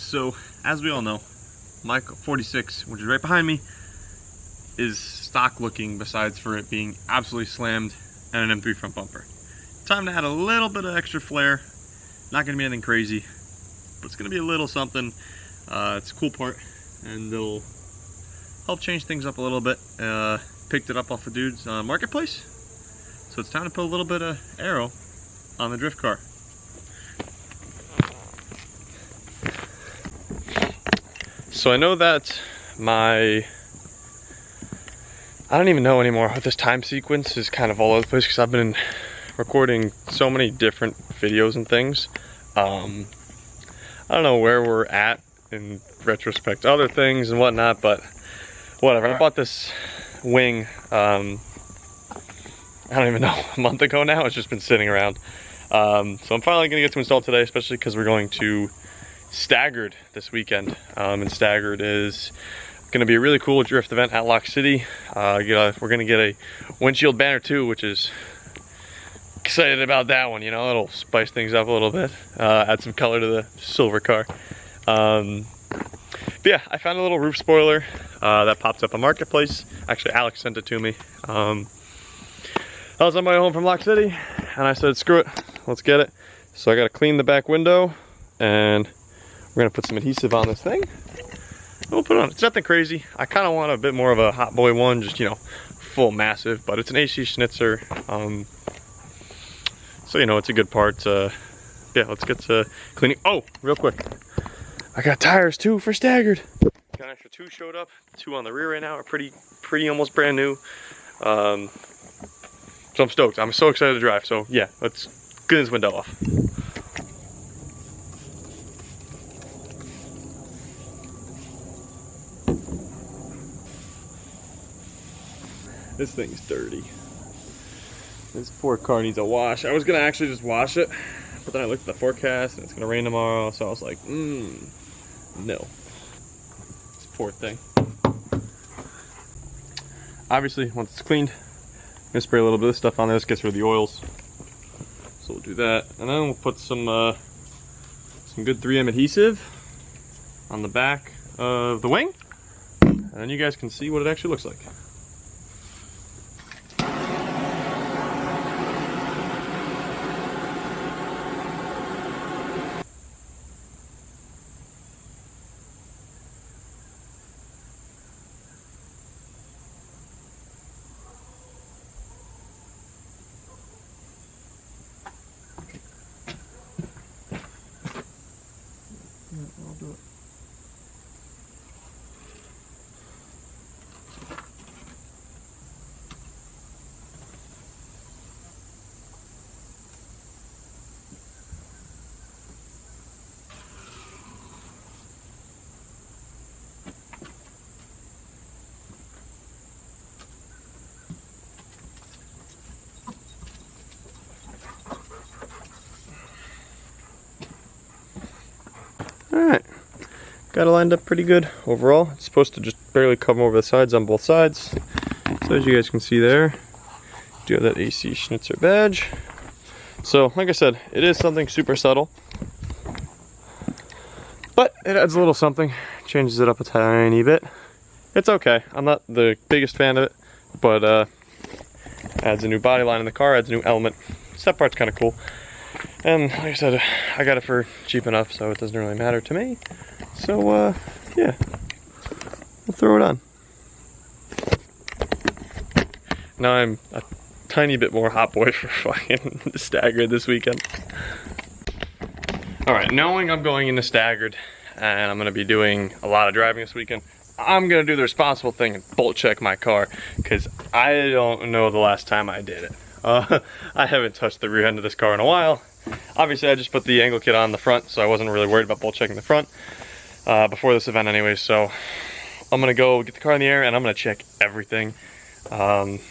So, as we all know, my 46, which is right behind me, is stock looking besides for it being absolutely slammed and an M3 front bumper. Time to add a little bit of extra flair. Not going to be anything crazy, but it's going to be a little something. It's a cool part, and it'll help change things up a little bit. Picked it up off a dude's marketplace, so it's time to put a little bit of Aero on the drift car. So I know that I don't even know anymore what this time sequence is kind of all over the place because I've been recording so many different videos and things. I don't know where we're at in retrospect to other things and whatnot, but whatever. I bought this wing, I don't even know, a month ago now. It's just been sitting around. So I'm finally going to get to install today, especially because we're going to Staggered this weekend. And Staggered is going to be a really cool drift event at Lock City. We're going to get a windshield banner too, which is excited about that one. You know, it'll spice things up a little bit, add some color to the silver car. But yeah, I found a little roof spoiler that popped up on Marketplace. Actually, Alex sent it to me. I was on my way home from Lock City, and I said, screw it, let's get it. So I got to clean the back window, and we're going to put some adhesive on this thing. We'll put it on. It's nothing crazy. I kind of want a bit more of a hot boy one, just, you know, full massive, but it's an AC Schnitzer. So, you know, it's a good part. Yeah, let's get to cleaning. Oh, real quick. I got tires too for Staggered. Got an extra 2 showed up. 2 on the rear right now are pretty almost brand new. So I'm stoked. I'm so excited to drive. So yeah, let's get this window off. This thing's dirty. This poor car needs a wash. I was gonna actually just wash it, but then I looked at the forecast and it's gonna rain tomorrow, so I was like, no. This poor thing. Obviously, once it's cleaned, I'm gonna spray a little bit of stuff on this, gets rid of the oils. So we'll do that, and then we'll put some good 3M adhesive on the back of the wing, and then you guys can see what it actually looks like. I'll do it. Alright, got it lined up pretty good overall. It's supposed to just barely come over the sides on both sides. So as you guys can see there, do have that AC Schnitzer badge. So like I said, it is something super subtle, but it adds a little something, changes it up a tiny bit. It's okay. I'm not the biggest fan of it, but adds a new body line in the car, adds a new element. So that part's kind of cool. And like I said, I got it for cheap enough, so it doesn't really matter to me. So, yeah, we'll throw it on. Now I'm a tiny bit more hot boy for fucking Staggered this weekend. Alright, knowing I'm going into Staggered, and I'm going to be doing a lot of driving this weekend, I'm going to do the responsible thing and bolt check my car, because I don't know the last time I did it. I haven't touched the rear end of this car in a while. Obviously I just put the angle kit on the front, so I wasn't really worried about bolt checking the front before this event anyway. So I'm gonna go get the car in the air and I'm gonna check everything. And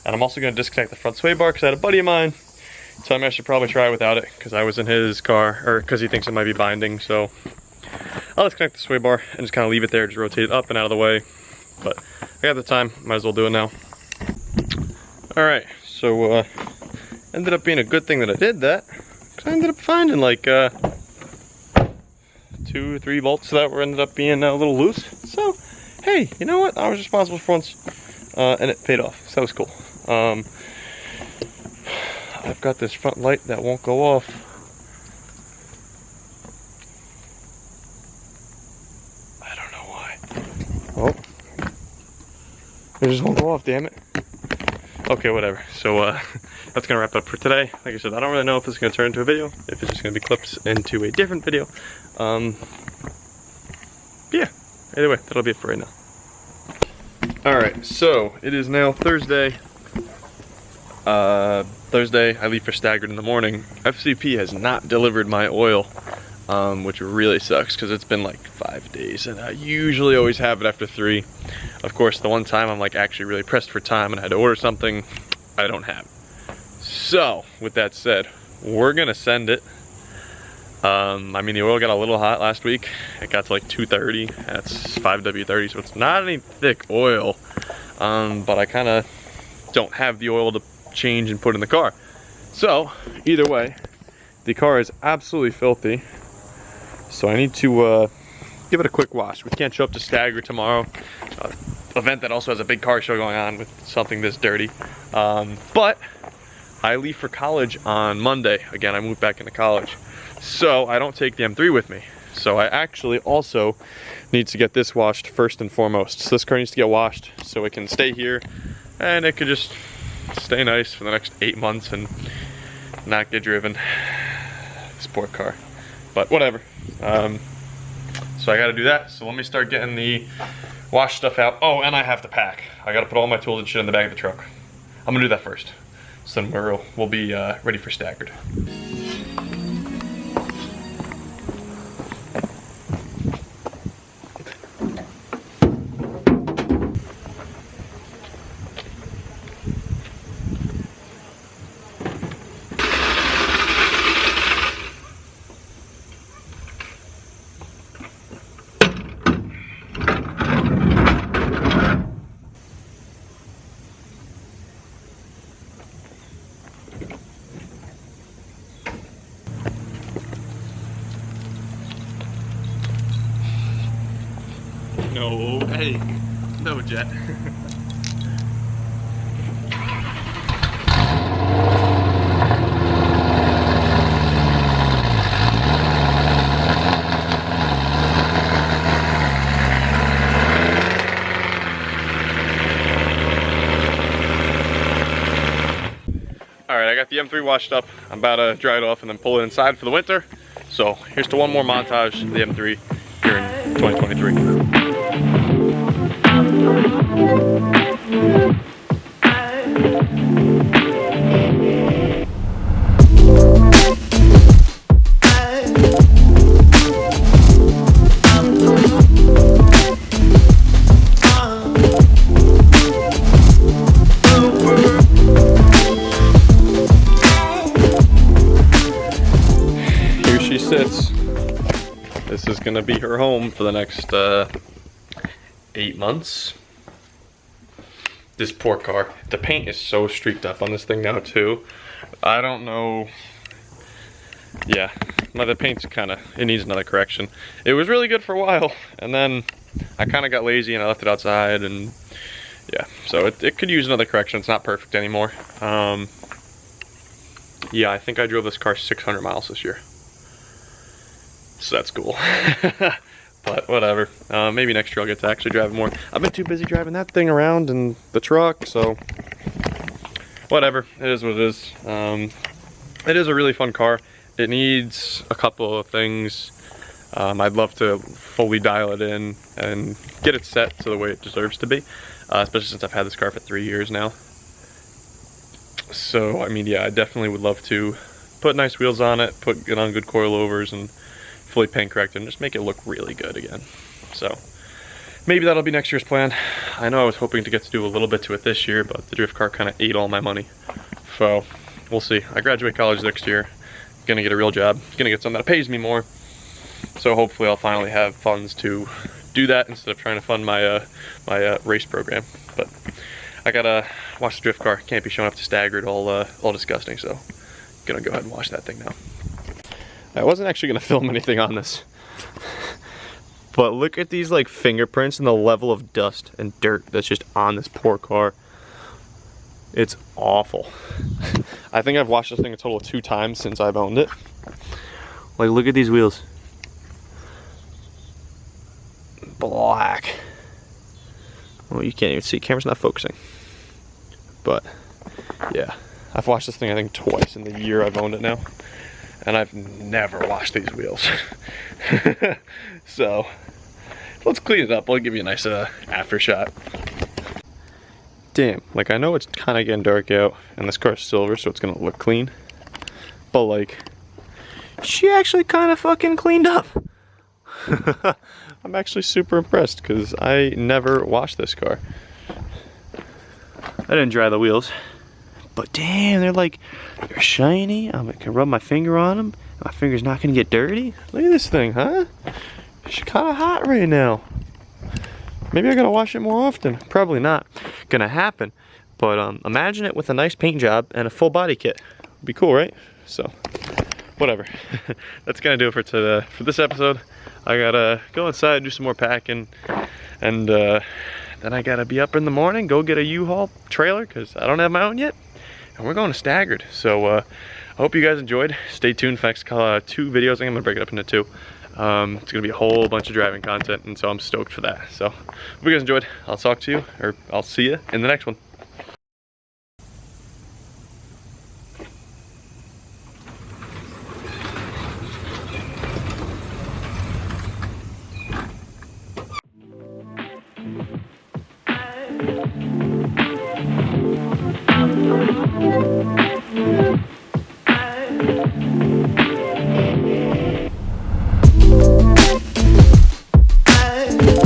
I'm also gonna disconnect the front sway bar because I had a buddy of mine tell me I should probably try it without it because I was in his car, or because he thinks it might be binding. So I'll disconnect the sway bar and just kind of leave it there, just rotate it up and out of the way. But I got the time, might as well do it now. Alright, so ended up being a good thing that I did that, because I ended up finding like 2, 2 or 3 bolts that were ended up being a little loose. So, hey, you know what? I was responsible for once, and it paid off. So that was cool. I've got this front light that won't go off. I don't know why. Oh, it just won't go off, damn it. Okay, whatever. So that's gonna wrap it up for today. Like I said, I don't really know if it's gonna turn into a video, if it's just gonna be clips into a different video. Yeah, either way, that'll be it for right now. Alright, so it is now Thursday. Thursday, I leave for Staggered in the morning. FCP has not delivered my oil, which really sucks because it's been like 5 days, and I usually always have it after 3. Of course, the one time I'm like actually really pressed for time and I had to order something, I don't have it. So, with that said, we're gonna send it. I mean, the oil got a little hot last week. It got to like 230. That's 5W30, so it's not any thick oil. But I kind of don't have the oil to change and put in the car. So, either way, the car is absolutely filthy. So I need to give it a quick wash. We can't show up to Staggered tomorrow. Event that also has a big car show going on with something this dirty. But I leave for college on Monday. Again, I moved back into college. So I don't take the M3 with me. So I actually also need to get this washed first and foremost. So this car needs to get washed so it can stay here and it could just stay nice for the next 8 months and not get driven. Sport car. But whatever. So I gotta do that. So let me start getting the wash stuff out. Oh, and I have to pack. I gotta put all my tools and shit in the back of the truck. I'm gonna do that first. So then we'll be ready for Staggered. No, hey, no jet. Alright, I got the M3 washed up. I'm about to dry it off and then pull it inside for the winter. So here's to one more montage of the M3 here in 2023. Here she sits. This is gonna be her home for the next 8 months. This poor car. The paint is so streaked up on this thing now too. I don't know. Yeah, the paint's it needs another correction. It was really good for a while, and then I kind of got lazy and I left it outside, and yeah, so it could use another correction. It's not perfect anymore. Yeah, I think I drove this car 600 miles this year. So that's cool. But whatever. Maybe next year I'll get to actually drive more. I've been too busy driving that thing around in the truck, so whatever. It is what it is. It is a really fun car. It needs a couple of things. I'd love to fully dial it in and get it set to the way it deserves to be, especially since I've had this car for 3 years now. So, I mean, yeah, I definitely would love to put nice wheels on it, put it on good coilovers, and fully paint correct and just make it look really good again. So maybe that'll be next year's plan. I know I was hoping to get to do a little bit to it this year, but the drift car kind of ate all my money. So we'll see. I graduate college next year. Gonna get a real job. Gonna get something that pays me more. So hopefully I'll finally have funds to do that instead of trying to fund my race program. But I gotta wash the drift car. Can't be showing up to Staggered all disgusting. So gonna go ahead and wash that thing now. I wasn't actually gonna film anything on this. But look at these like fingerprints and the level of dust and dirt that's just on this poor car. It's awful. I think I've washed this thing a total of 2 times since I've owned it. Like, look at these wheels. Black. Well, you can't even see. Camera's not focusing. But, yeah. I've washed this thing, I think, twice in the year I've owned it now. And I've never washed these wheels. So, let's clean it up. I'll give you a nice after shot. Damn, like, I know it's kind of getting dark out, and this car's silver, so it's gonna look clean. But, like, she actually kind of fucking cleaned up. I'm actually super impressed, because I never washed this car. I didn't dry the wheels. But damn, they're shiny. I can rub my finger on them. My finger's not gonna get dirty. Look at this thing, huh? She's kind of hot right now. Maybe I gotta wash it more often. Probably not gonna happen. But imagine it with a nice paint job and a full body kit. It'd be cool, right? So, whatever. That's gonna do it for this episode. I gotta go inside, do some more packing, and then I gotta be up in the morning, go get a U-Haul trailer, because I don't have my own yet. And we're going to Staggered. So I hope you guys enjoyed. Stay tuned for next 2 videos. I think I'm gonna break it up into 2. It's gonna be a whole bunch of driving content, and so I'm stoked for that. So hope you guys enjoyed. I'll talk to you, or I'll see you in the next one.